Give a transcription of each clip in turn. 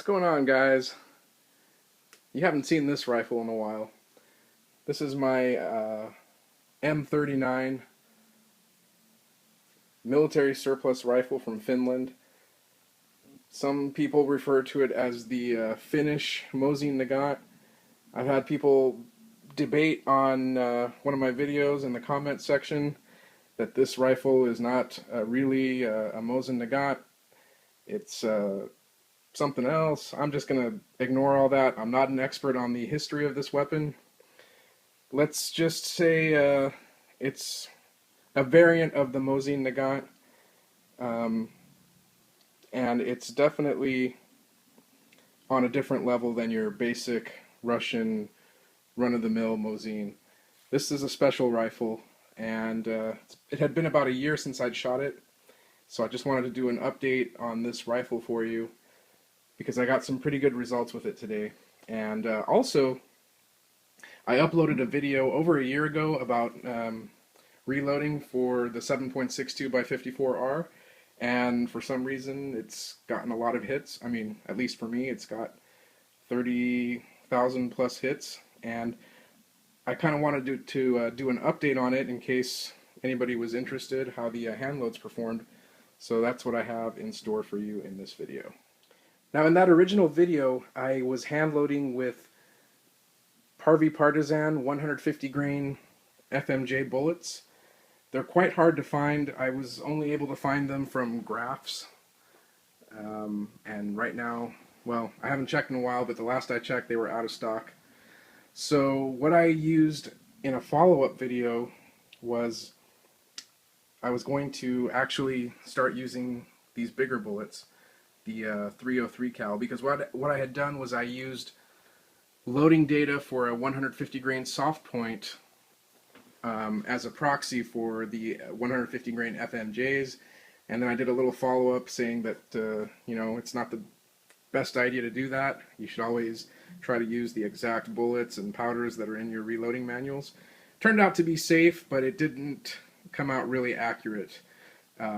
What's going on, guys? You haven't seen this rifle in a while. This is my M39 military surplus rifle from Finland. Some people refer to it as the Finnish Mosin Nagant. I've had people debate on one of my videos in the comment section that this rifle is not really a Mosin Nagant. It's something else. I'm just going to ignore all that. I'm not an expert on the history of this weapon. Let's just say it's a variant of the Mosin Nagant, and it's definitely on a different level than your basic Russian run-of-the-mill Mosin. This is a special rifle, and it had been about a year since I'd shot it, so I just wanted to do an update on this rifle for you, because I got some pretty good results with it today. And also, I uploaded a video over a year ago about reloading for the 7.62 by 54R, and for some reason it's gotten a lot of hits. I mean, at least for me, it's got 30,000 plus hits, and I kind of wanted to do an update on it in case anybody was interested, how the hand loads performed. So that's what I have in store for you in this video. Now, in that original video, I was hand loading with Parvi Partisan 150 grain FMJ bullets. They're quite hard to find. I was only able to find them from Graphs. And right now, well, I haven't checked in a while, but the last I checked, they were out of stock. So what I used in a follow-up video was I was going to actually start using these bigger bullets, the 303 cal, because what I had done was I used loading data for a 150 grain soft point as a proxy for the 150 grain FMJs, and then I did a little follow-up saying that you know, it's not the best idea to do that. You should always try to use the exact bullets and powders that are in your reloading manuals. Turned out to be safe, but it didn't come out really accurate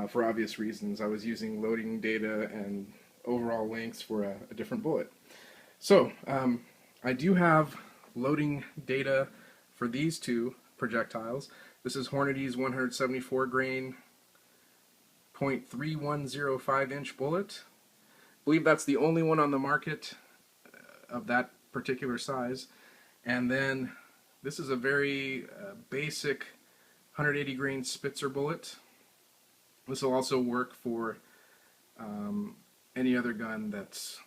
for obvious reasons. I was using loading data and overall lengths for a different bullet. So I do have loading data for these two projectiles. This is Hornady's 174 grain .3105 inch bullet. I believe that's the only one on the market of that particular size. And then this is a very basic 180 grain Spitzer bullet. This will also work for any other gun that's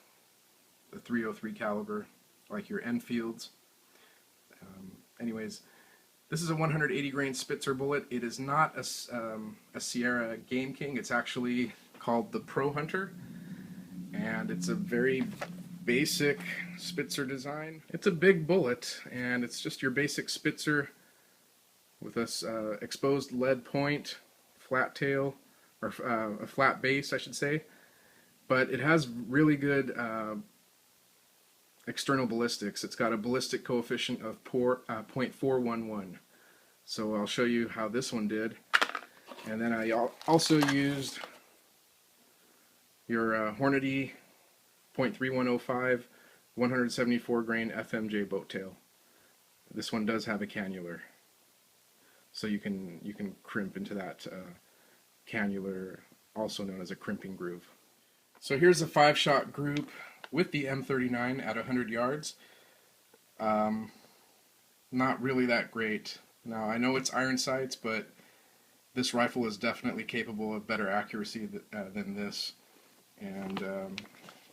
the 303 caliber, like your Enfields. Anyways, this is a 180 grain Spitzer bullet. It is not a Sierra Game King. It's actually called the ProHunter, and it's a very basic Spitzer design. It's a big bullet, and it's just your basic Spitzer with a exposed lead point, flat tail, or a flat base, I should say. But it has really good external ballistics. It's got a ballistic coefficient of 0.411. So I'll show you how this one did. And then I also used your Hornady .3105 174 grain FMJ boat tail. This one does have a cannular, so you can crimp into that cannular, also known as a crimping groove. So here's a 5-shot group with the M39 at 100 yards. Not really that great. Now, I know it's iron sights, but this rifle is definitely capable of better accuracy than this. And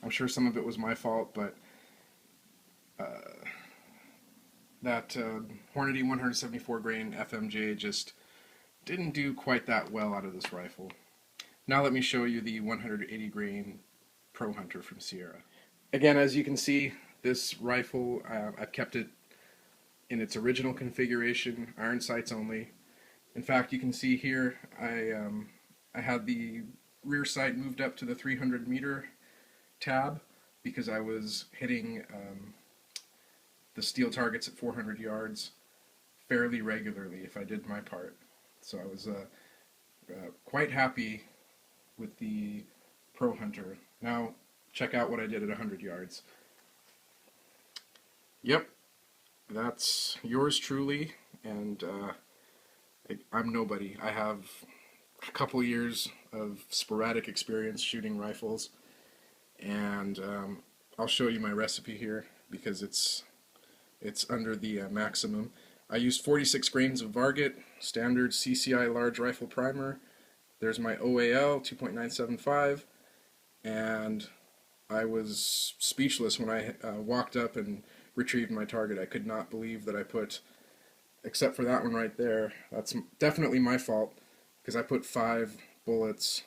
I'm sure some of it was my fault, but that Hornady 174 grain FMJ just didn't do quite that well out of this rifle. Now let me show you the 180 grain ProHunter from Sierra. Again, as you can see, this rifle, I've kept it in its original configuration, iron sights only. In fact, you can see here, I had the rear sight moved up to the 300 meter tab because I was hitting the steel targets at 400 yards fairly regularly if I did my part. So I was quite happy with the ProHunter. Now, check out what I did at 100 yards. Yep, that's yours truly, and I'm nobody. I have a couple years of sporadic experience shooting rifles, and I'll show you my recipe here because it's under the maximum. I used 46 grains of Varget, standard CCI large rifle primer. There's my OAL 2.975, and I was speechless when I walked up and retrieved my target. I could not believe that I put, except for that one right there, that's definitely my fault, because I put 5 bullets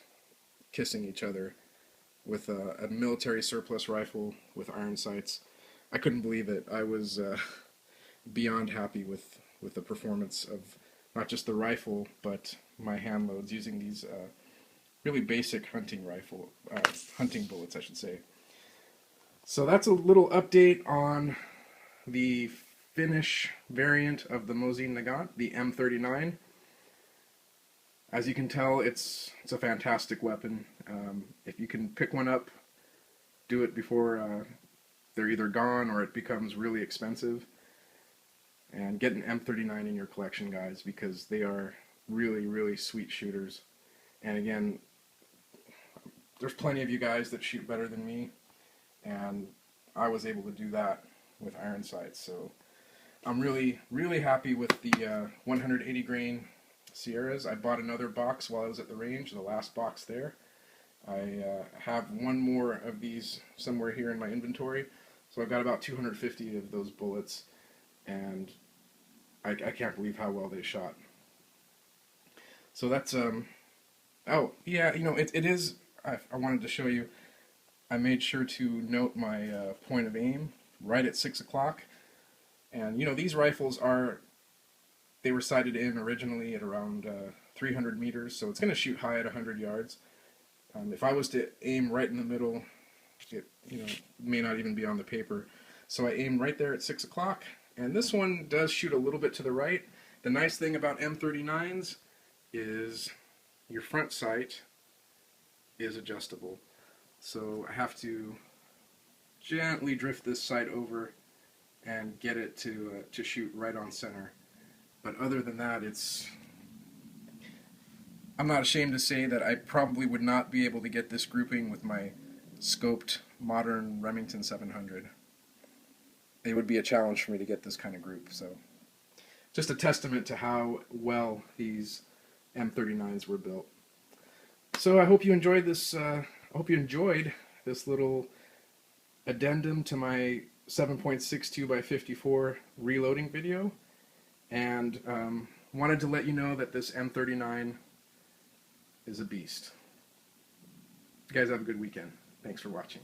kissing each other with a military surplus rifle with iron sights. I couldn't believe it. I was beyond happy with the performance of not just the rifle, but my hand loads using these really basic hunting bullets, I should say. So that's a little update on the Finnish variant of the Mosin Nagant, the M39. As you can tell, it's a fantastic weapon. If you can pick one up, do it before they're either gone or it becomes really expensive. And get an M39 in your collection, guys, because they are really, really sweet shooters. And again, there's plenty of you guys that shoot better than me, and I was able to do that with iron sights. So I'm really, really happy with the 180 grain Sierras. I bought another box while I was at the range, the last box there. I have one more of these somewhere here in my inventory, so I've got about 250 of those bullets, and I can't believe how well they shot. So that's, oh, yeah, you know, it is, I wanted to show you, I made sure to note my point of aim right at 6 o'clock, and, you know, these rifles they were sighted in originally at around 300 meters, so it's going to shoot high at 100 yards. If I was to aim right in the middle, it, you know, may not even be on the paper. So I aimed right there at 6 o'clock. And this one does shoot a little bit to the right. The nice thing about M39s is your front sight is adjustable. So I have to gently drift this sight over and get it to shoot right on center. But other than that, I'm not ashamed to say that I probably would not be able to get this grouping with my scoped modern Remington 700. It would be a challenge for me to get this kind of group. So just a testament to how well these M39s were built. So I hope you enjoyed this. I hope you enjoyed this little addendum to my 7.62 by 54 reloading video, and wanted to let you know that this M39 is a beast. You guys have a good weekend. Thanks for watching.